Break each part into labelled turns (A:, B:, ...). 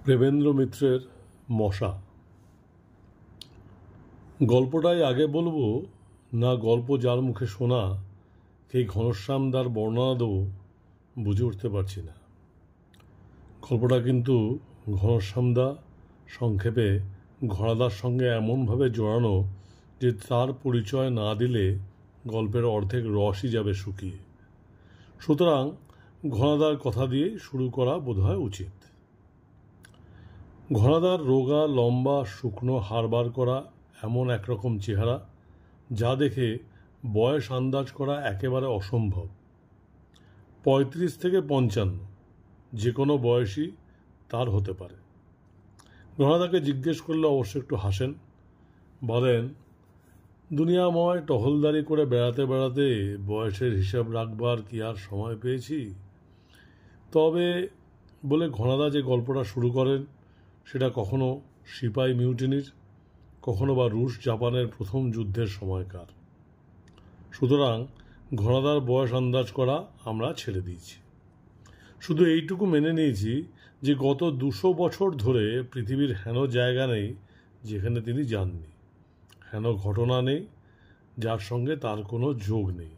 A: প্রেমেন্দ্র মিত্রের মশা। গল্পটাই আগে বলবো না গল্প যার মুখে শোনা সেই ঘনশ্যামদার বর্ণনা দেবো বুঝে উঠতে পারছি না। গল্পটা কিন্তু ঘনশ্যামদা সংক্ষেপে ঘোড়াদার সঙ্গে এমনভাবে জড়ানো যে তার পরিচয় না দিলে গল্পের অর্ধেক রসই যাবে শুকিয়ে। সুতরাং ঘোড়াদার কথা দিয়ে শুরু করা বোধহয় উচিত। ঘোড়াদার রোগা, লম্বা, শুকনো, হাড়বার করা এমন একরকম চেহারা যা দেখে বয়স আন্দাজ করা একেবারে অসম্ভব। 35 থেকে 55 যে কোনো বয়সই তার হতে পারে। ঘোড়াদাকে জিজ্ঞেস করলে অবশ্য একটু হাসেন, বলেন, দুনিয়াময় টহলদারি করে বেড়াতে বেড়াতে বয়সের হিসাব রাখবার কি আর সময় পেয়েছি। তবে বলে ঘোড়াদা যে গল্পটা শুরু করেন সেটা কখনো সিপাই মিউটিনির, কখনো বা রুশ জাপানের প্রথম যুদ্ধের সময়কার। সুতরাং ঘোড়াদার বয়স আন্দাজ করা আমরা ছেড়ে দিয়েছি। শুধু এইটুকু মেনে নিয়েছি যে গত 200 বছর ধরে পৃথিবীর হেন জায়গা নেই যেখানে তিনি যাননি, হেন ঘটনা নেই যার সঙ্গে তার কোনো যোগ নেই।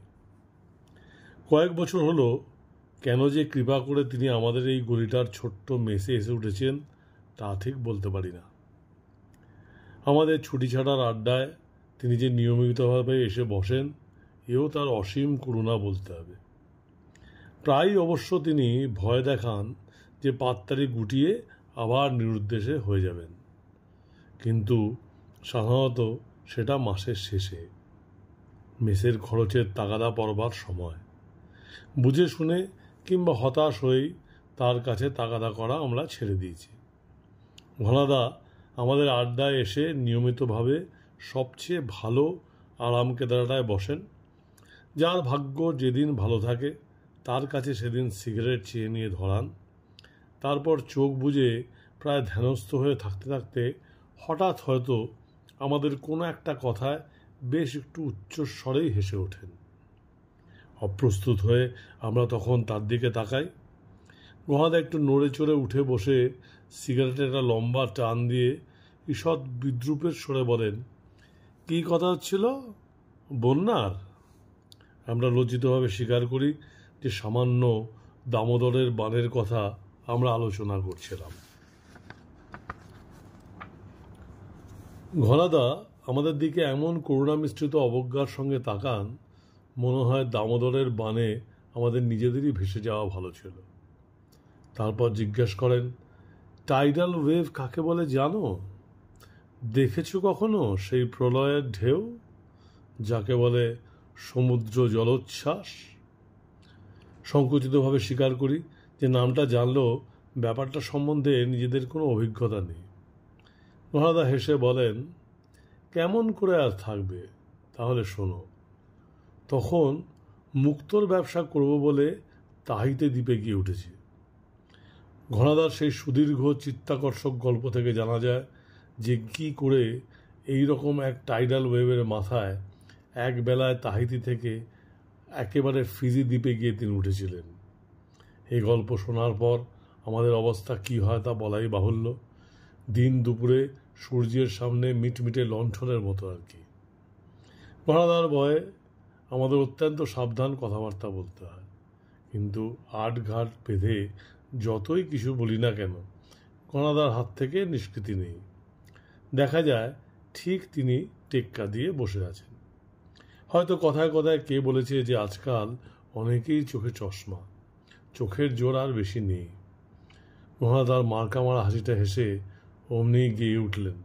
A: কয়েক বছর হলো কেন যে কৃপা করে তিনি আমাদের এই গলিটার ছোট্ট মেসে এসে উঠেছেন তা ঠিক বলতে পারি না। আমাদের ছুটি ছাড়ার আড্ডায় তিনি যে নিয়মিতভাবে এসে বসেন এও তার অসীম করুণা বলতে হবে। প্রায়ই অবশ্য তিনি ভয় দেখান যে পাততাড়ি গুটিয়ে আবার নিরুদ্দেশে হয়ে যাবেন, কিন্তু সাধারণত সেটা মাসের শেষে, মেসের খরচের তাগাদা পড়বার সময়। বুঝে শুনে কিংবা হতাশ হয়েই তার কাছে তাগাদা করা আমরা ছেড়ে দিয়েছি। ঘোড়াদা আমাদের আড্ডায় এসে নিয়মিতভাবে সবচেয়ে ভালো আরাম কেদারাটায় বসেন। যার ভাগ্য যেদিন ভালো থাকে তার কাছে সেদিন সিগারেট চেয়ে নিয়ে ধরান। তারপর চোখ বুজে প্রায় ধ্যানস্থ হয়ে থাকতে থাকতে হঠাৎ হয়তো আমাদের কোনো একটা কথায় বেশ একটু উচ্চস্বরেই হেসে ওঠেন। অপ্রস্তুত হয়ে আমরা তখন তার দিকে তাকাই। ঘোড়াদা একটু নড়ে চড়ে উঠে বসে সিগারেটের একটা লম্বা টান দিয়ে ঈষৎ বিদ্রুপের স্বরে বলেন, কী কথা হচ্ছিল? বন্যার? আমরা লজ্জিতভাবে স্বীকার করি যে সামান্য দামোদরের বানের কথা আমরা আলোচনা করছিলাম। ঘোড়াদা আমাদের দিকে এমন করুণা মিশ্রিত অবজ্ঞার সঙ্গে তাকান মনে হয় দামোদরের বানে আমাদের নিজেদেরই ভেসে যাওয়া ভালো ছিল। তারপর জিজ্ঞেস করেন, টাইডাল ওয়েভ কাকে বলে জানো? দেখেছো কখনো সেই প্রলয়ের ঢেউ যাকে বলে সমুদ্র জলোচ্ছ্বাস? সংকুচিতভাবে স্বীকার করি যে নামটা জানলেও ব্যাপারটা সম্বন্ধে নিজেদের কোনো অভিজ্ঞতা নেই। ঘোড়াদা হেসে বলেন, কেমন করে আর থাকবে? তাহলে শোনো, তখন মুক্তোর ব্যবসা করব বলে তাহিতে দ্বীপে গিয়ে উঠেছি। ঘোড়াদার সেই সুদীর্ঘ চিত্তাকর্ষক গল্প থেকে জানা যায় যে কী করে এই রকম এক টাইডাল ওয়েভের মাথায় এক বেলায় তাহিতি থেকে একেবারে ফিজি দ্বীপে গিয়ে তিনি উঠেছিলেন। এই গল্প শোনার পর আমাদের অবস্থা কী হয় তা বলাই বাহুল্য। দিন দুপুরে সূর্যের সামনে মিটমিটে লণ্ঠনের মতো আর কি। ঘোড়াদার ভয়ে আমাদের অত্যন্ত সাবধান কথাবার্তা বলতে হয়, কিন্তু আটঘাট বেঁধে যতই কিছু বলি না কেন ঘোড়াদার হাত থেকে নিষ্কৃতি নেই। দেখা যায় ঠিক তিনি টেক্কা দিয়ে বসে আছেন। হয়তো কথায় কথায় কে বলেছে যে আজকাল অনেকেই চোখে চশমা, চোখের জোর আর বেশি নেই। ঘোড়াদার মার্কা মারা হাসিটা হেসে অমনি গেয়ে উঠলেন,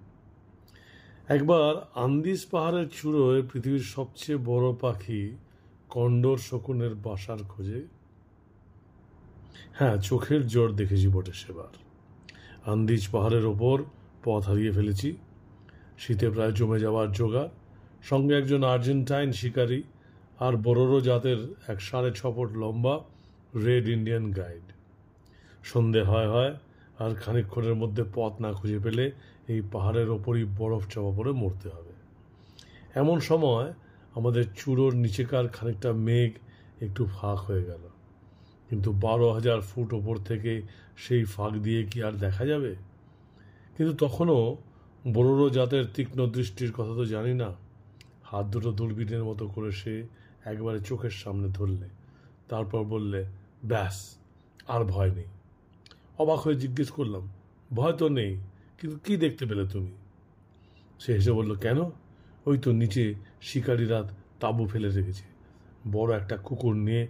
A: একবার আন্দিজ পাহাড়ের চূড়োয় পৃথিবীর সবচেয়ে বড় পাখি কন্ডর শকুনের বাসার খোঁজে। হ্যাঁ, চোখের জোর দেখেছি বটে সেবার। আন্দিজ পাহাড়ের ওপর পথ হারিয়ে ফেলেছি। শীতে প্রায় জমে যাওয়ার জোগাড়, সঙ্গে একজন আর্জেন্টাইন শিকারী আর বড়রো জাতের এক 6.5 ফুট লম্বা রেড ইন্ডিয়ান গাইড। সন্ধে হয় আর খানিকক্ষণের মধ্যে পথ না খুঁজে পেলে এই পাহাড়ের ওপরই বরফ চাপা পড়ে মরতে হবে। এমন সময় আমাদের চূড়োর নিচেকার খানিকটা মেঘ একটু ফাঁক হয়ে গেল, কিন্তু 12,000 ফুট ওপর থেকে সেই ফাঁক দিয়ে কি আর দেখা যাবে? কিন্তু তখনও বোরোরো জাতের তীক্ষ্ণ দৃষ্টির কথা তো জানি না। হাত দুটো দূরবীনের মতো করে সে একবারে চোখের সামনে ধরলে, তারপর বললে, ব্যাস, আর ভয় নেই। অবাক হয়ে জিজ্ঞেস করলাম, ভয় তো নেই, কিন্তু কি দেখতে পেলে তুমি? সে হেসে বলল, কেন? ওই তো নিচে শিকারীরা তাঁবু ফেলে রেখেছে। বড় একটা কুকুর নিয়ে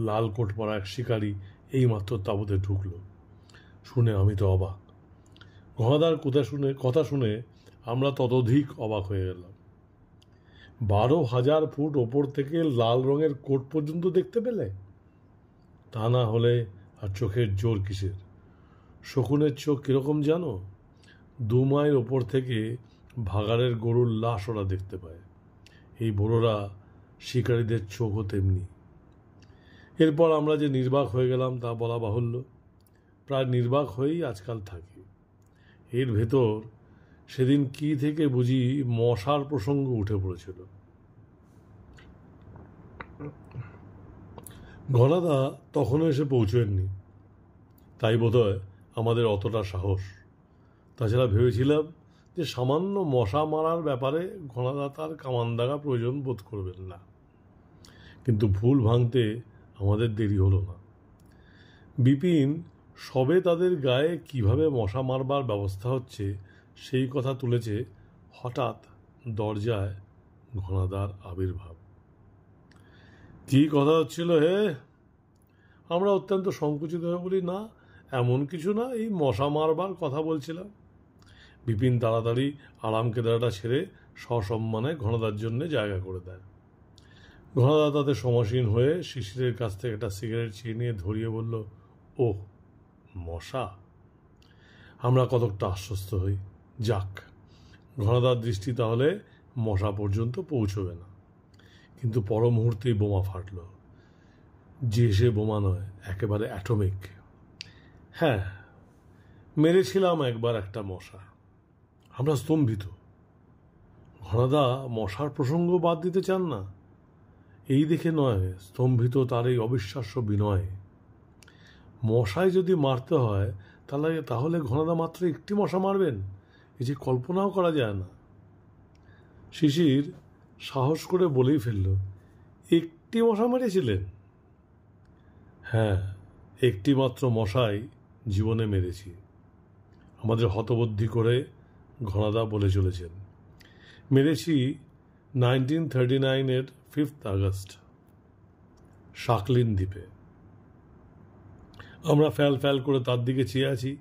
A: লাল কোট পরা এক শিকারী এইমাত্র তাঁবুতে ঢুকলো। শুনে আমি তো অবাক। ঘনাদার কথা শুনে আমরা ততোধিক অবাক হয়ে গেলাম। 12,000 ফুট ওপর থেকে লাল রঙের কোট পর্যন্ত দেখতে পেলে? তা না হলে আর চোখের জোর কিসের? শকুনের চোখ কিরকম জানো? 2 মাইল ওপর থেকে ভাগাড়ের গরুর লাশ ওরা দেখতে পায়। এই বড়রা শিকারীদের চোখও তেমনি। এরপর আমরা যে নির্বাক হয়ে গেলাম তা বলা বাহুল্য। প্রায় নির্বাক হয়েই আজকাল থাকি। এর ভেতর সেদিন কি থেকে বুঝি মশার প্রসঙ্গ উঠে পড়েছিল। ঘনাদা তখনও এসে পৌঁছেননি, তাই বোধহয় আমাদের অতটা সাহস। তাছাড়া ভেবেছিলাম যে সামান্য মশা মারার ব্যাপারে ঘনাদা তার কামানদাগা প্রয়োজন বোধ করবেন না। কিন্তু ভুল ভাঙতে আমাদের দেরি হলো না। বিপিন সবে তাদের গায়ে কিভাবে মশা মারবার ব্যবস্থা হচ্ছে সেই কথা তুলেছে, হঠাৎ দরজায় ঘনাদার আবির্ভাব। কি কথা হচ্ছিল হে? আমরা অত্যন্ত সংকুচিত হয়ে বলি, না, এমন কিছু না, এই মশা মারবার কথা বলছিলাম। বিপিন তাড়াতাড়ি আরাম কেদারাটা ছেড়ে সসম্মানে ঘনাদার জন্য জায়গা করে দেয়। ঘনাদা তাতে সমাসীন হয়ে শিশিরের কাছ থেকে একটা সিগারেট ছিঁড়ে নিয়ে ধরিয়ে বলল, ও মশা। আমরা কতকটা আশ্বস্ত হই। যাক, ঘনাদার দৃষ্টি তাহলে মশা পর্যন্ত পৌঁছবে না। কিন্তু পর মুহূর্তেই বোমা ফাটল। যে সে বোমা নয়, একেবারে অ্যাটমিক। হ্যাঁ, মেরেছিলাম একবার একটা মশা। আমরা স্তম্ভিত। ঘনাদা মশার প্রসঙ্গ বাদ দিতে চান না। এই দেখে নয়, স্তম্ভিত তার এই অবিশ্বাস্য বিনয়। মশায় যদি মারতে হয় তাহলে ঘনাদা মাত্র একটি মশা মারবেন, এই যে কল্পনাও করা যায় না। শিশির সাহস করে বলেই ফেলল, একটি মশা মেরেছিলেন? হ্যাঁ, একটি মাত্র মশাই জীবনে মেরেছি। আমাদের হতবুদ্ধি করে ঘনাদা বলে চলেছেন, মেরেছি 1939-এর 5 আগস্ট শাকলিন দ্বীপে। আমরা ফ্যাল ফ্যাল করে তার দিকে চেয়ে আছি।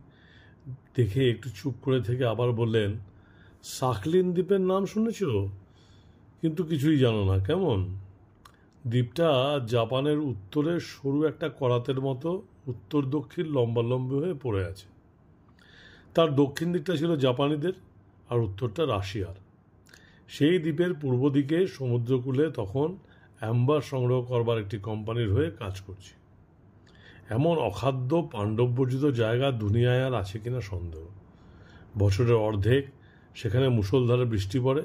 A: দেখে একটু চুপ করে থেকে আবার বললেন, শাকলিন দ্বীপের নাম শুনেছ, কিন্তু কিছুই জানো না, কেমন? দ্বীপটা জাপানের উত্তরের সরু একটা করাতের মতো উত্তর দক্ষিণ লম্বালম্বি হয়ে পড়ে আছে। তার দক্ষিণ দিকটা ছিল জাপানিদের আর উত্তরটা রাশিয়ার। সেই দ্বীপের পূর্ব দিকে সমুদ্রকূলে তখন অ্যাম্বার সংগ্রহ করবার একটি কোম্পানির হয়ে কাজ করছি। এমন অখাদ্য পাণ্ডববর্জিত জায়গা দুনিয়ায় আর আছে কিনা সন্দেহ। বছরের অর্ধেক সেখানে মুষলধারে বৃষ্টি পড়ে,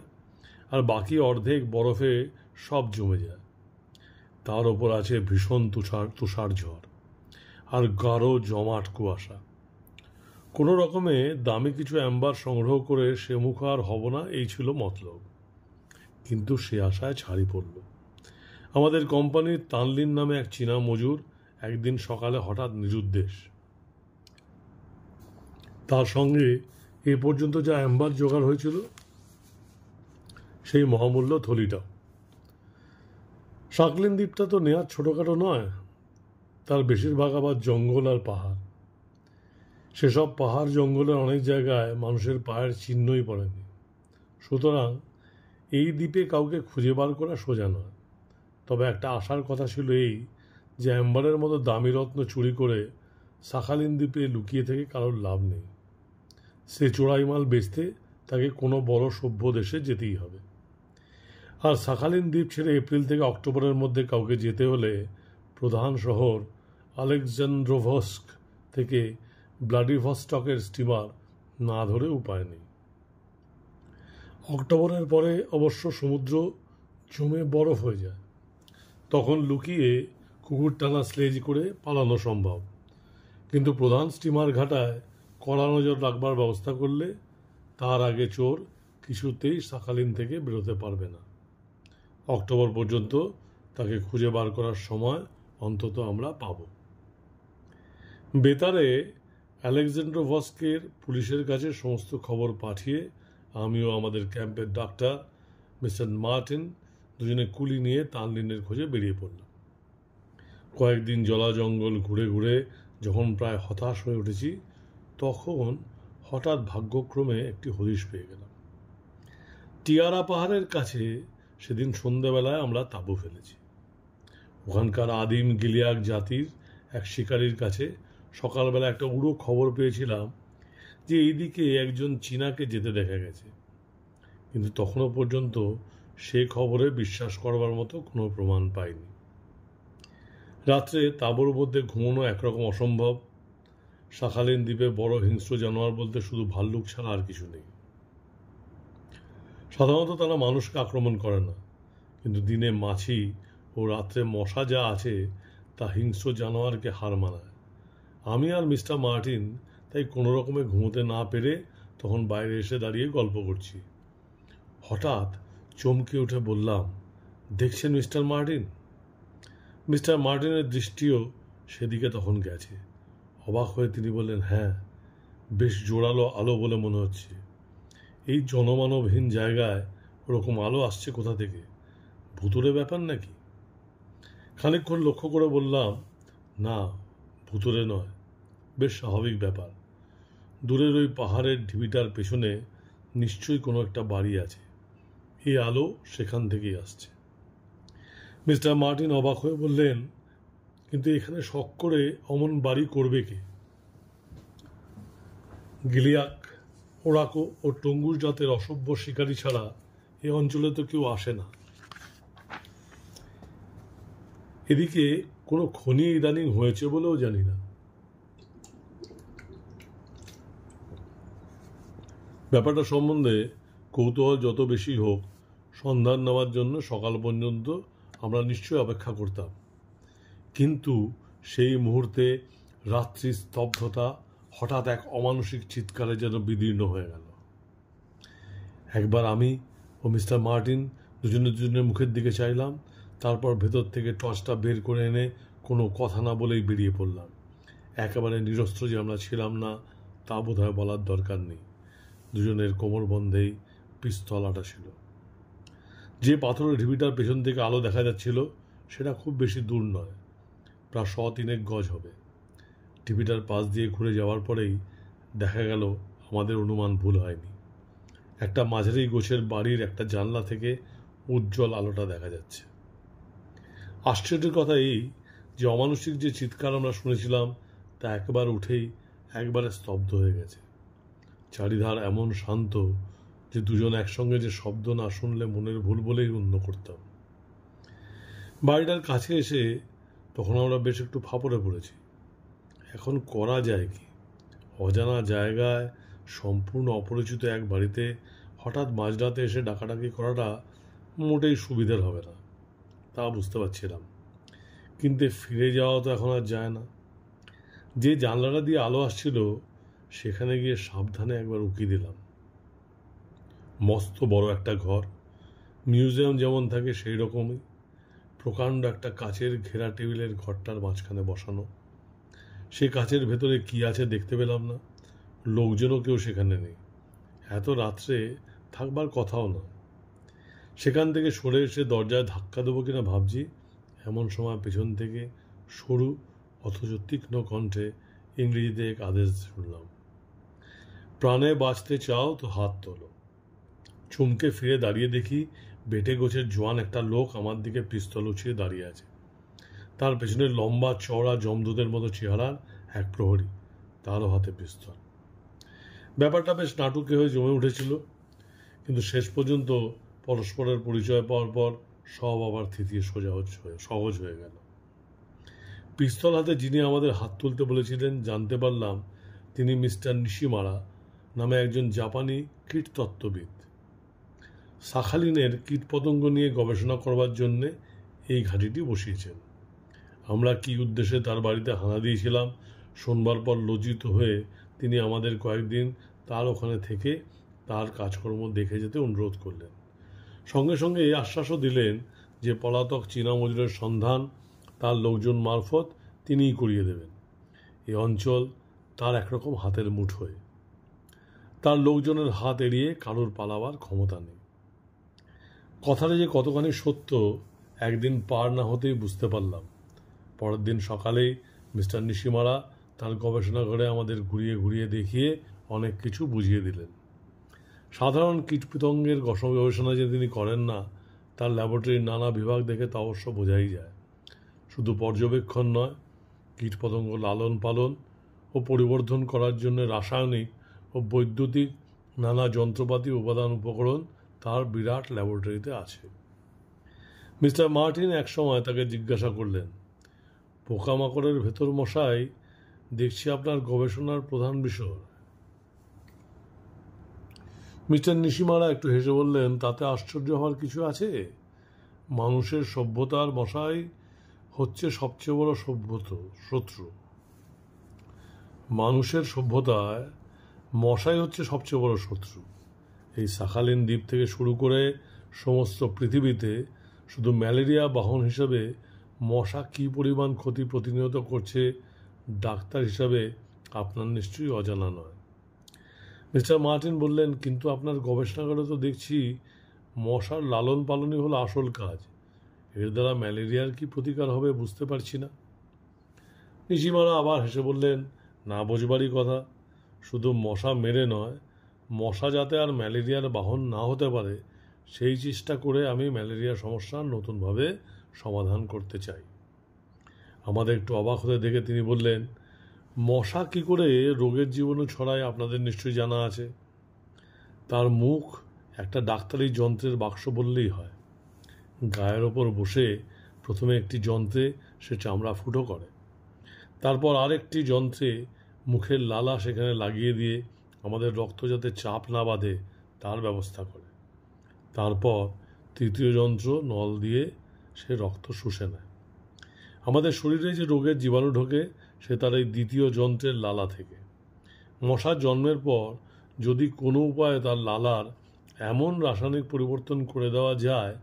A: আর বাকি অর্ধেক বরফে সব জমে যায়। তার ওপর আছে ভীষণ তুষার ঝড় আর গাঢ় জমাট কুয়াশা। কোনো রকমে দামি কিছু অ্যাম্বার সংগ্রহ করে সে মুখ আর হব না, এই ছিল মতলব। কিন্তু সে আশায় ছাড়ি পড়ল। আমাদের কোম্পানির তানলিন নামে এক চীনা মজুর একদিন সকালে হঠাৎ নিরুদ্দেশ। তার সঙ্গে এ পর্যন্ত যা অ্যাম্বার জোগাড় হয়েছিল সেই মহামূল্য থলিটাও। শাকলিন দ্বীপটা তো নেহাত ছোটোখাটো নয়, তার বেশিরভাগ আবার জঙ্গল আর পাহাড়। সেসব পাহাড় জঙ্গলের অনেক জায়গায় মানুষের পায়ের চিহ্নই পড়েনি। সুতরাং এই দ্বীপে কাউকে খুঁজে বার করা সোজা নয়। তবে একটা আশার কথা ছিল এই, যে অ্যাম্বারের মতো দামি রত্ন চুরি করে শাখালিন দ্বীপে লুকিয়ে থেকে কারোর লাভ নেই। সে চোরাই মাল বেচতে তাকে কোনো বড় সভ্য দেশে যেতেই হবে। আর শাখালিন দ্বীপ ছেড়ে এপ্রিল থেকে অক্টোবরের মধ্যে কাউকে যেতে হলে প্রধান শহর আলেকজান্দ্রোভস্ক থেকে ব্লাডিভস্টকের স্টিমার না ধরে উপায় নেই। অক্টোবরের পরে অবশ্য সমুদ্র জমে বরফ হয়ে যায়। তখন লুকিয়ে কুকুর টানা স্লেজ করে পালানো সম্ভব। কিন্তু প্রধান স্টিমার ঘাটায় কড়া নজর রাখবার ব্যবস্থা করলে তার আগে চোর কিছুতেই শাখালিন থেকে বেরোতে পারবে না। অক্টোবর পর্যন্ত তাকে খুঁজে বার করার সময় অন্তত আমরা পাব। বেতারে আলেকজান্ড্রোভস্কের পুলিশের কাছে সমস্ত খবর পাঠিয়ে আমিও আমাদের ক্যাম্পের ডাক্তার মিস্টার মার্টিন দুজনে কুলি নিয়ে তানলিনের খোঁজে বেরিয়ে পড়লাম। কয়েকদিন জলা জঙ্গল ঘুরে ঘুরে যখন প্রায় হতাশ হয়ে উঠেছি, তখন হঠাৎ ভাগ্যক্রমে একটি হদিশ পেয়ে গেলাম। টিয়ারা পাহাড়ের কাছে সেদিন সন্ধ্যাবেলায় আমরা তাঁবু ফেলেছি। ওখানকার আদিম গিলিয়াক জাতির এক শিকারীর কাছে সকালবেলা একটা উড়ো খবর পেয়েছিলাম যে এইদিকে একজন চীনাকে যেতে দেখা গেছে, কিন্তু তখনও পর্যন্ত সে খবরে বিশ্বাস করবার মতো কোনো প্রমাণ পাইনি। রাত্রে তাঁবুর মধ্যে ঘুমানো একরকম অসম্ভব। শাখালিন দ্বীপে বড় হিংস্র জানোয়ার বলতে শুধু ভাল্লুক ছাড়া আর কিছু নেই। সাধারণত তারা মানুষকে আক্রমণ করে না, কিন্তু দিনে মাছি ও রাত্রে মশা যা আছে তা হিংস্র জানোয়ারকে হার মানায়। আমি আর মিস্টার মার্টিন তাই কোনো রকমে ঘুমোতে না পেরে তখন বাইরে এসে দাঁড়িয়ে গল্প করছি। হঠাৎ চমকে উঠে বললাম, দেখছেন মিস্টার মার্টিন? মিস্টার মার্টিনের দৃষ্টিও সেদিকে তখন গেছে। অবাক হয়ে তিনি বললেন, হ্যাঁ, বেশ জোরালো আলো বলে মনে হচ্ছে। এই জনমানবহীন জায়গায় ওরকম আলো আসছে কোথা থেকে? ভুতুরে ব্যাপার নাকি? খানিকক্ষণ লক্ষ্য করে বললাম, না, ভুতুরে নয়, বেশ স্বাভাবিক ব্যাপার। দূরের ওই পাহাড়ের ঢিবিটার পেছনে নিশ্চয়ই কোনো একটা বাড়ি আছে। এই আলো সেখান থেকেই আসছে। মিস্টার মার্টিন অবাক হয়ে বললেন, কিন্তু এখানে শখ করে অমন বাড়ি করবে কে? গিলিয়াক, ওরাকো ও টঙ্গুস জাতের অসভ্য শিকারী ছাড়া এ অঞ্চলে তো কেউ আসে না। এদিকে কোনো খনি ইদানিং হয়েছে বলেও জানি না। ব্যাপারটা সম্বন্ধে কৌতূহল যত বেশি হোক, সন্ধান নেওয়ার জন্য সকাল পর্যন্ত আমরা নিশ্চয়ই অপেক্ষা করতাম। কিন্তু সেই মুহূর্তে রাত্রির স্তব্ধতা হঠাৎ এক অমানসিক চিৎকারে যেন বিদীর্ণ হয়ে গেল। একবার আমি ও মিস্টার মার্টিন দুজনের মুখের দিকে চাইলাম, তারপর ভেতর থেকে টর্চটা বের করে এনে কোনো কথা না বলেই বেরিয়ে পড়লাম। একেবারে নিরস্ত্র যে আমরা ছিলাম না তা বোধহয় বলার দরকার নেই। দুজনের কোমরবন্ধেই পিস্তল আটা ছিল। যে পাথরের ঢিবিটার পেছন থেকে আলো দেখা যাচ্ছিল সেটা খুব বেশি দূর নয়, প্রায় 100-3 গজ হবে। ঢিবিটার পাশ দিয়ে ঘুরে যাওয়ার পরেই দেখা গেল আমাদের অনুমান ভুল হয়নি। একটা মাঝারি গোছের বাড়ির একটা জানলা থেকে উজ্জ্বল আলোটা দেখা যাচ্ছে। আশ্চর্যের কথা এই যে অমানসিক যে চিৎকার আমরা শুনেছিলাম তা একবার উঠেই একবারে স্তব্ধ হয়ে গেছে। চারিধার এমন শান্ত যে দুজন একসঙ্গে যে শব্দ না শুনলে মনের ভুল বলেই গণ্য করতাম। বাড়িটার কাছে এসে তখন আমরা বেশ একটু ফাঁপড়ে পড়েছি। এখন করা যায় কি? অজানা জায়গায় সম্পূর্ণ অপরিচিত এক বাড়িতে হঠাৎ মাঝরাতে এসে ডাকাডাকি করাটা মোটেই সুবিধার হবে না, তা বুঝতে পারছিলাম। কিন্তু ফিরে যাওয়া তো এখন আর যায় না। যে জানলাটা দিয়ে আলো আসছিল সেখানে গিয়ে সাবধানে একবার উকি দিলাম। মস্ত বড় একটা ঘর, মিউজিয়াম যেমন থাকে সেই রকমই। প্রকাণ্ড একটা কাচের ঘেরা টেবিলের ঘরটার মাঝখানে বসানো। সে কাচের ভেতরে কি আছে দেখতে পেলাম না। লোকজনও কেউ সেখানে নেই। এত রাত্রে থাকবার কথাও না। সেখান থেকে সরে এসে দরজায় ধাক্কা দেবো কিনা ভাবছি, এমন সময় পেছন থেকে সরু অথচ তীক্ষ্ণ কণ্ঠে ইংরেজিতে এক আদেশ শুনলাম, প্রাণে বাঁচতে চাও তো হাত তোলো। চমকে ফিরে দাঁড়িয়ে দেখি বেটে গোছের জোয়ান একটা লোক আমার দিকে পিস্তল উঁচিয়ে দাঁড়িয়ে আছে। তার পেছনে লম্বা চওড়া যমদূতের মতো চেহারার এক প্রহরী, তারও হাতে পিস্তল। ব্যাপারটা বেশ নাটকে হয়ে জমে উঠেছিল, কিন্তু শেষ পর্যন্ত পরস্পরের পরিচয় পাওয়ার পর সব আবার থিতিয়ে সহজ হয়ে গেল। পিস্তল হাতে যিনি আমাদের হাত তুলতে বলেছিলেন জানতে পারলাম তিনি মিস্টার নিশিমারা নামে একজন জাপানি কীটতত্ত্ববিদ। শাখালিনের কীটপতঙ্গ নিয়ে গবেষণা করবার জন্যে এই ঘাঁটিটি বসিয়েছেন। আমরা কি উদ্দেশ্যে তার বাড়িতে হানা দিয়েছিলাম শোনবার পর লজ্জিত হয়ে তিনি আমাদের কয়েকদিন তার ওখানে থেকে তার কাজকর্ম দেখে যেতে অনুরোধ করলেন। সঙ্গে সঙ্গে এই আশ্বাসও দিলেন যে পলাতক চীনা মজুরের সন্ধান তার লোকজন মারফত তিনিই করিয়ে দেবেন। এই অঞ্চল তার একরকম হাতের মুঠোয়। তার লোকজনের হাত এড়িয়ে কারোর পালাবার ক্ষমতা নেই। কথাটা যে কতখানি সত্য একদিন পার না হতেই বুঝতে পারলাম। পরের দিন সকালেই মিস্টার নিশিমারা তার গবেষণাগারে আমাদের ঘুরিয়ে ঘুরিয়ে দেখিয়ে অনেক কিছু বুঝিয়ে দিলেন। সাধারণ কীটপতঙ্গের গবেষণা যে তিনি করেন না, তার ল্যাবরেটরির নানা বিভাগ দেখে তা অবশ্য বোঝাই যায়। শুধু পর্যবেক্ষণ নয়, কীটপতঙ্গ লালন পালন ও পরিবর্ধন করার জন্য রাসায়নিক ও বৈদ্যুতিক নানা যন্ত্রপাতি উপাদান উপকরণ তার বিরাট ল্যাবরেটরিতে আছে। মিস্টার মার্টিন একসময় তাকে জিজ্ঞাসা করলেন, পোকামাকড়ের ভেতর মশাই দেখছি আপনার গবেষণার প্রধান বিষয়। মিস্টার নিশিমারা একটু হেসে বললেন, তাতে আশ্চর্য হওয়ার কিছু আছে? মানুষের সভ্যতার মশাই হচ্ছে সবচেয়ে বড় শত্রু। মানুষের সভ্যতায় মশাই হচ্ছে সবচেয়ে বড় শত্রু। এই সাখালিন দ্বীপ থেকে শুরু করে সমস্ত পৃথিবীতে শুধু ম্যালেরিয়া বাহন হিসাবে মশা কী পরিমাণ ক্ষতি প্রতিনিয়ত করছে ডাক্তার হিসাবে আপনার নিশ্চয়ই অজানা নয়। মিস্টার মার্টিন বললেন, কিন্তু আপনার গবেষণাগারে তো দেখছি মশার লালন পালনই হলো আসল কাজ। এর দ্বারা ম্যালেরিয়ার কি প্রতিকার হবে বুঝতে পারছি না। নিশিমারা আবার হেসে বললেন, না বোঝবারই কথা। শুধু মশা মেরে নয়, মশা যাতে আর ম্যালেরিয়ার বাহন না হতে পারে সেই চেষ্টা করে আমি ম্যালেরিয়ার সমস্যার নতুনভাবে সমাধান করতে চাই। আমাদের একটু অবাক হতে দেখে তিনি বললেন, মশা কি করে রোগের জীবাণু ছড়ায় আপনাদের নিশ্চয়ই জানা আছে। তার মুখ একটা ডাক্তারি যন্ত্রের বাক্স বললেই হয়। গায়ের ওপর বসে প্রথমে একটি যন্ত্রে সে চামড়া ফুটো করে, তারপর আরেকটি যন্ত্রে মুখের লালা সেখানে লাগিয়ে দিয়ে আমাদের রক্ত যাতে চাপ না বাঁধে তার ব্যবস্থা করে। তারপর তৃতীয় যন্ত্র নল দিয়ে সে রক্ত শুষে নেয়। আমাদের শরীরে যে রোগের জীবাণু ঢোকে সে তার এই দ্বিতীয় যন্ত্রের লালা থেকে। মশার জন্মের পর যদি কোনো উপায়ে তার লালার এমন রাসায়নিক পরিবর্তন করে দেওয়া যায়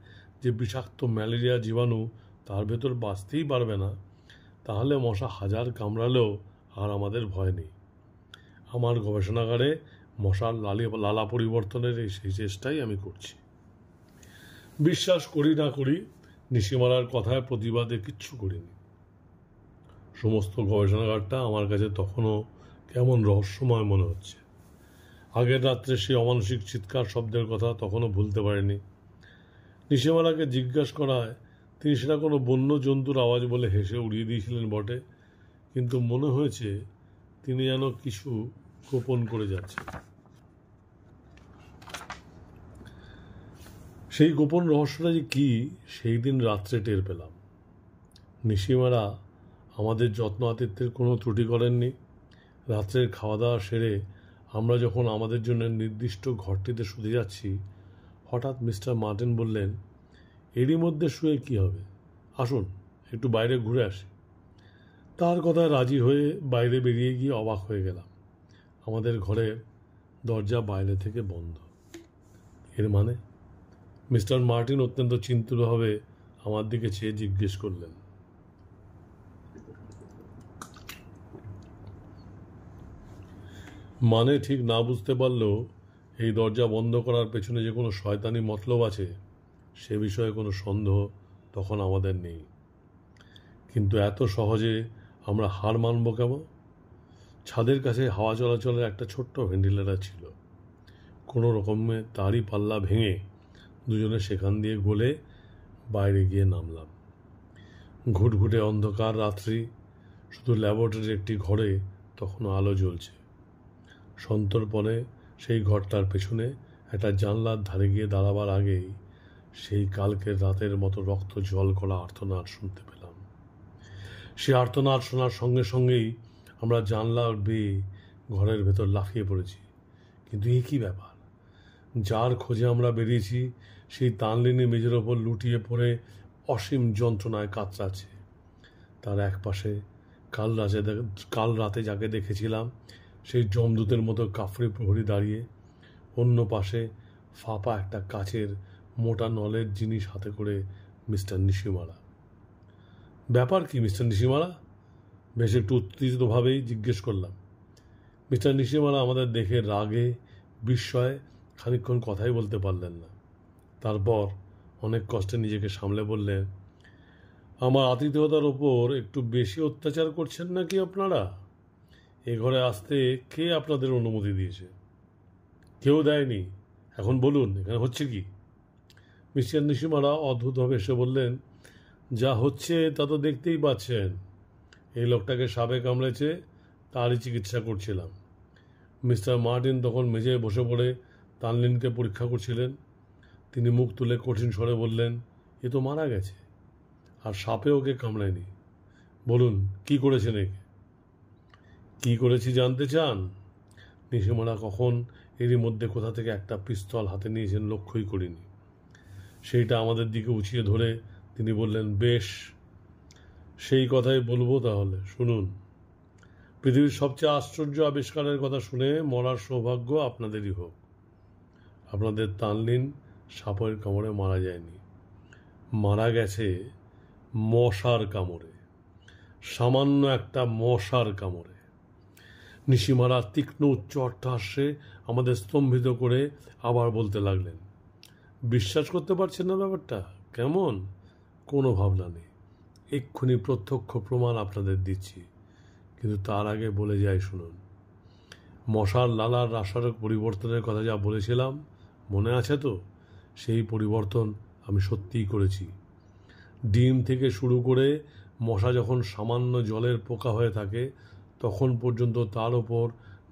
A: যে বিষাক্ত ম্যালেরিয়া জীবাণু তার ভেতর বাঁচতেই পারবে না, তাহলে মশা হাজার কামড়ালেও আর আমাদের ভয় নেই। আমার গবেষণাগারে মশার লালা পরিবর্তনের সেই চেষ্টাই আমি করছি। বিশ্বাস করি না করি, নিশিমারার কথায় প্রতিবাদে কিচ্ছু করিনি। সমস্ত গবেষণাগারটা আমার কাছে তখনও কেমন রহস্যময় মনে হচ্ছে। আগের রাত্রে সেই অমানসিক চিৎকার শব্দের কথা তখনও ভুলতে পারিনি। নিশিমারাকে জিজ্ঞাসা করায় তিনি সেটা কোনো বন্য জন্তুর আওয়াজ বলে হেসে উড়িয়ে দিয়েছিলেন বটে, কিন্তু মনে হয়েছে তিনি যেন কিছু গোপন করে যাচ্ছেন। সেই গোপন রহস্যটা যে কী সেই দিন রাত্রে টের পেলাম। নিশিমারা আমাদের যত্ন আতিথ্যের কোনো ত্রুটি করেননি। রাত্রের খাওয়া দাওয়া সেরে আমরা যখন আমাদের জন্য নির্দিষ্ট ঘরটিতে শুতে যাচ্ছি, হঠাৎ মিস্টার মার্টিন বললেন, এরই মধ্যে শুয়ে কী হবে, আসুন একটু বাইরে ঘুরে আসি। তার কথায় রাজি হয়ে বাইরে বেরিয়ে গিয়ে অবাক হয়ে গেলাম। আমাদের ঘরের দরজা বাইরে থেকে বন্ধ। এর মানে? মিস্টার মার্টিন অত্যন্ত চিন্তিতভাবে আমার দিকে চেয়ে জিজ্ঞেস করলেন। মানে ঠিক না বুঝতে পারলেও এই দরজা বন্ধ করার পেছনে যে কোনো শয়তানি মতলব আছে সে বিষয়ে কোনো সন্দেহ তখন আমাদের নেই। কিন্তু এত সহজে আমরা হার মানব কেমন? ছাদের কাছে হাওয়া চলাচলের একটা ছোট্ট ভেন্টিলেটর ছিল। কোনো রকমে তারই পাল্লা ভেঙে দুজনে সেখান দিয়ে গলে বাইরে গিয়ে নামলাম। ঘুটঘুটে অন্ধকার রাত্রি, শুধু ল্যাবরেটরির একটি ঘরে তখনও আলো জ্বলছে। সন্তর্পণে সেই ঘরটার পেছনে একটা জানলার ধারে গিয়ে দাঁড়াবার আগেই সেই কালকের রাতের মতো রক্ত জল করা আর্তনাদ শুনতে পেলাম। সে আর্তনাদ শোনার সঙ্গে সঙ্গেই আমরা জানলার বেয়ে ঘরের ভেতর লাফিয়ে পড়েছি। কিন্তু এ কী ব্যাপার? যার খোঁজে আমরা বেরিয়েছি সেই তানলিনী মেঝের ওপর লুটিয়ে পড়ে অসীম যন্ত্রণায় কাতরাচ্ছে। তার একপাশে কাল রাতে যাকে দেখেছিলাম সেই যমদূতের মতো কাফরি প্রহরী দাঁড়িয়ে, অন্য পাশে ফাঁপা একটা কাচের মোটা নলের জিনিস হাতে করে মিস্টার নিশিমারা। ব্যাপার কি মিস্টার নিশিমারা? বেশ একটু উত্তেজিতভাবেই জিজ্ঞেস করলাম। মিস্টার নিশিমারা আমাদের দেখে রাগে বিস্ময়ে খানিকক্ষণ কথাই বলতে পারলেন না। তারপর অনেক কষ্টে নিজেকে সামলে বললেন, আমার আতিথেয়তার ওপর একটু বেশি অত্যাচার করছেন নাকি আপনারা? এ ঘরে আসতে কে আপনাদের অনুমতি দিয়েছে? কেউ দেয়নি। এখন বলুন এখানে হচ্ছে কি? মিস্টার নিশিমারা অদ্ভুতভাবে এসে বললেন, যা হচ্ছে তা তো দেখতেই পাচ্ছেন। এই লোকটাকে সাপে কামড়েছে, তারই চিকিৎসা করছিলাম। মিস্টার মার্টিন তখন মেঝেয় বসে পড়ে তানলিনকে পরীক্ষা করছিলেন। তিনি মুখ তুলে কঠিন স্বরে বললেন, এ তো মারা গেছে, আর সাপে ওকে কামড়ায়নি। বলুন কি করেছেন একে? কি করেছি জানতে চান? নিশিমারা কখন এরই মধ্যে কোথা থেকে একটা পিস্তল হাতে নিয়েছেন লক্ষ্যই করিনি। সেইটা আমাদের দিকে উঁচিয়ে ধরে তিনি বললেন, বেশ, সেই কথাই বলবো তাহলে, শুনুন। পৃথিবীর সবচেয়ে আশ্চর্য আবিষ্কারের কথা শুনে মরার সৌভাগ্য আপনাদেরই হোক। আপনাদের তানলিন সাপের কামড়ে মারা যায়নি, মারা গেছে মশার কামড়ে, সামান্য একটা মশার কামড়ে। নিশিমারা তীক্ষ্ণ উচ্চ অট্টহাস্যে আমাদের স্তম্ভিত করে আবার বলতে লাগলেন, বিশ্বাস করতে পারছেন না ব্যাপারটা? কেমন? কোনো ভাবনা নেই, এক্ষুনি প্রত্যক্ষ প্রমাণ আপনাদের দিচ্ছি। কিন্তু তার আগে বলে যাই শুনুন। মশার লালার রাসায়নিক পরিবর্তনের কথা যা বলেছিলাম মনে আছে তো? সেই পরিবর্তন আমি সত্যিই করেছি। ডিম থেকে শুরু করে মশা যখন সামান্য জলের পোকা হয়ে থাকে তখন পর্যন্ত তার ওপর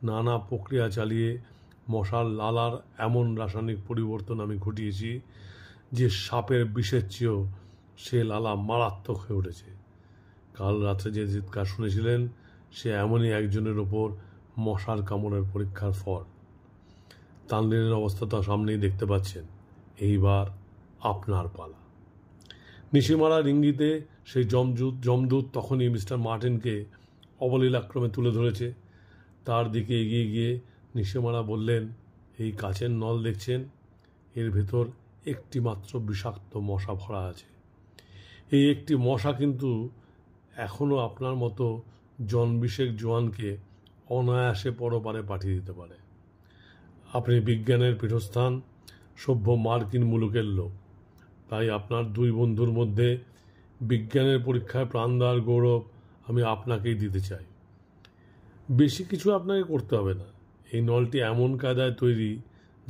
A: নানা প্রক্রিয়া চালিয়ে মশার লালার এমন রাসায়নিক পরিবর্তন আমি ঘটিয়েছি যে সাপের বিষের চেয়েও সে লালা মারাত্মক হয়ে উঠেছে। কাল রাত্রে যে চিৎকার শুনেছিলেন সে এমনই একজনের ওপর মশার কামড়ের পরীক্ষার ফল। তানলিনের অবস্থা তো সামনেই দেখতে পাচ্ছেন। এইবার আপনার পালা। নিশিমারার ইঙ্গিতে সেই যমদূত তখনই মিস্টার মার্টিনকে অবলীলাক্রমে তুলে ধরেছে। তার দিকে এগিয়ে গিয়ে নিশিমারা বললেন, এই কাচের নল দেখছেন? এর ভেতর একটি মাত্র বিষাক্ত মশা ভরা আছে। এই একটি মশা কিন্তু এখনও আপনার মতো জনবিশেক জোয়ানকে অনায়াসে পরপারে পাঠিয়ে দিতে পারে। আপনি বিজ্ঞানের পীঠস্থান, সভ্য মার্কিন মুলুকের লোক, তাই আপনার দুই বন্ধুর মধ্যে বিজ্ঞানের পরীক্ষায় প্রাণ দেওয়ার গৌরব আমি আপনাকেই দিতে চাই। বেশি কিছু আপনাকে করতে হবে না। এই নলটি এমন কায়দায় তৈরি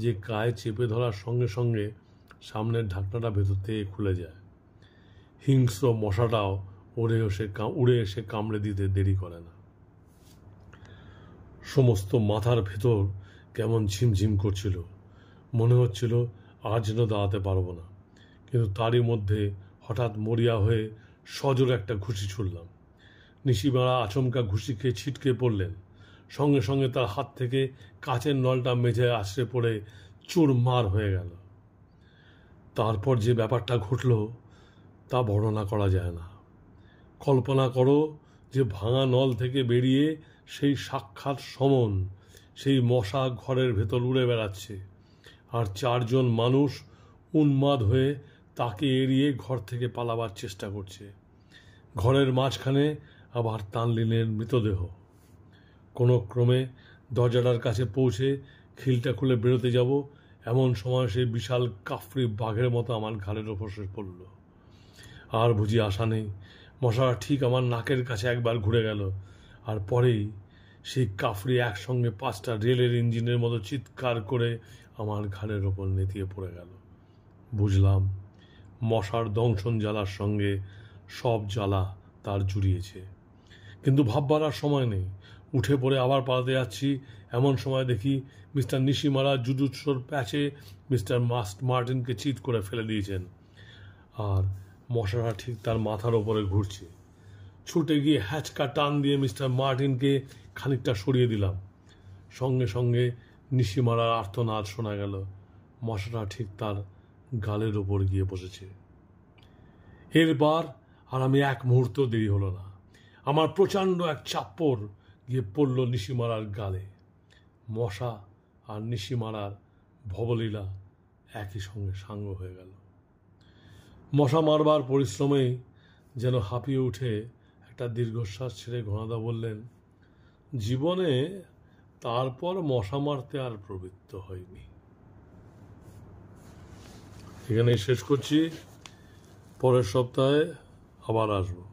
A: যে গায়ে চেপে ধরার সঙ্গে সঙ্গে সামনের ঢাকনাটা ভেতর থেকে খুলে যায়। হিংস্র মশাটাও উড়ে এসে কামড়ে দিতে দেরি করে না। সমস্ত মাথার ভেতর কেমন ঝিমঝিম করছিল, মনে হচ্ছিল আর যেন দাঁড়াতে পারবো না। কিন্তু তারই মধ্যে হঠাৎ মরিয়া হয়ে সজোরে একটা ঘুষি ছুড়লাম। নিশিমারা আচমকা ঘুষি খেয়ে ছিটকে পড়লেন। সঙ্গে সঙ্গে তার হাত থেকে কাচের নলটা মেঝে আছড়ে পড়ে চুরমার হয়ে গেল। তারপর যে ব্যাপারটা ঘটল তা বর্ণনা করা যায় না। কল্পনা করো যে ভাঙা নল থেকে বেরিয়ে সেই সাক্ষাৎ সমন, সেই মশা ঘরের ভেতর উড়ে বেড়াচ্ছে, আর চারজন মানুষ উন্মাদ হয়ে তাকে এড়িয়ে ঘর থেকে পালাবার চেষ্টা করছে। ঘরের মাঝখানে আবার তানলিনের মৃতদেহ। কোনো ক্রমে দরজাটার কাছে পৌঁছে খিলটা খুলে বেরোতে যাব, এমন সময় সেই বিশাল কাফরি বাঘের মতো আমার ঘাড়ের ওপর সে পড়ল। আর বুঝি আশা নেই। মশাটা ঠিক আমার নাকের কাছে একবার ঘুরে গেল, আর পরেই সেই কাফরি একসঙ্গে 5টা রেলের ইঞ্জিনের মতো চিৎকার করে আমার ঘাড়ের ওপর নেতিয়ে পড়ে গেল। বুঝলাম মশার দংশন জ্বালার সঙ্গে সব জ্বালা তার জুড়িয়েছে। কিন্তু ভাববার আর সময় নেই। উঠে পড়ে আবার পালাতে যাচ্ছি, এমন সময় দেখি মিস্টার নিশিমারা জুজুৎসুর প্যাচে মিস্টার মার্টিনকে চিৎ করে ফেলে দিয়েছেন, আর মশাটা ঠিক তার মাথার ওপরে ঘুরছে। ছুটে গিয়ে হ্যাচকা টান দিয়ে মিস্টার মার্টিনকে খানিকটা সরিয়ে দিলাম। সঙ্গে সঙ্গে নিশিমারার আর্তনাদ শোনা গেল। মশাটা ঠিক তার গালের ওপর গিয়ে বসেছে। এরবার আর আমি এক মুহূর্ত দেরি হলো না। আমার প্রচণ্ড এক চাপ্পড় গিয়ে পড়ল নিশিমারার গালে। মশা আর নিশিমারার ভবলীলা একই সঙ্গে সাঙ্গ হয়ে গেল। মশা মারবার পরিশ্রমেই যেন হাঁপিয়ে উঠে একটা দীর্ঘশ্বাস ছেড়ে ঘনাদা বললেন, জীবনে তারপর মশা মারতে আর প্রবৃত্ত হয়নি। এখানেই শেষ করছি, পরের সপ্তাহে আবার আসবো।